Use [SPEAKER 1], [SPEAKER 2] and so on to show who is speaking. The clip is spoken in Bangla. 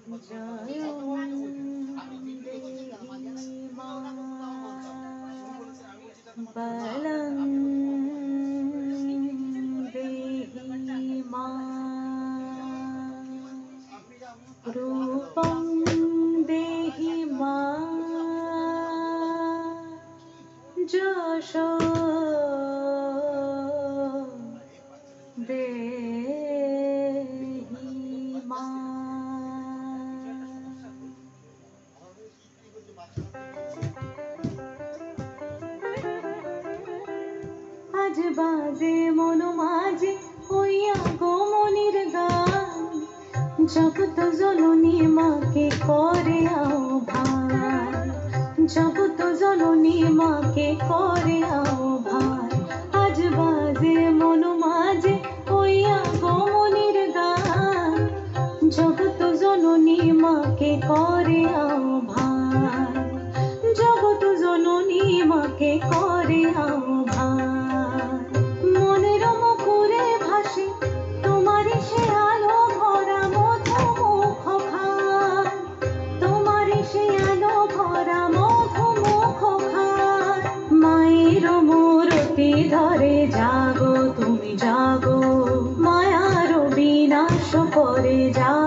[SPEAKER 1] জয় দেহি মা বলং দেহি মা রূপং দেহি মা যশ দেহি মা। আজ বাজে মন মাঝে হইয়া গো মনির গান, জগৎ জননী মাকে করে আহ্বান, জগৎ জননী মাকে করে আহ্বান। আজ বাজে মন মাঝে হইয়া গো মনির গান, জগৎ জননী মাকে করে আহ্বান, জগৎ জননী মাকে করে আহ্বান। মনের মুখরে ভাসে তোমারই সে আলো ভরা মধুমুখ খান, তোমারই সে আলো ভরা মধুমুখ খান। মায়ের মূরতি ধরে জাগো তুমি জাগো, মায়ার বিনাশ করে জাগো।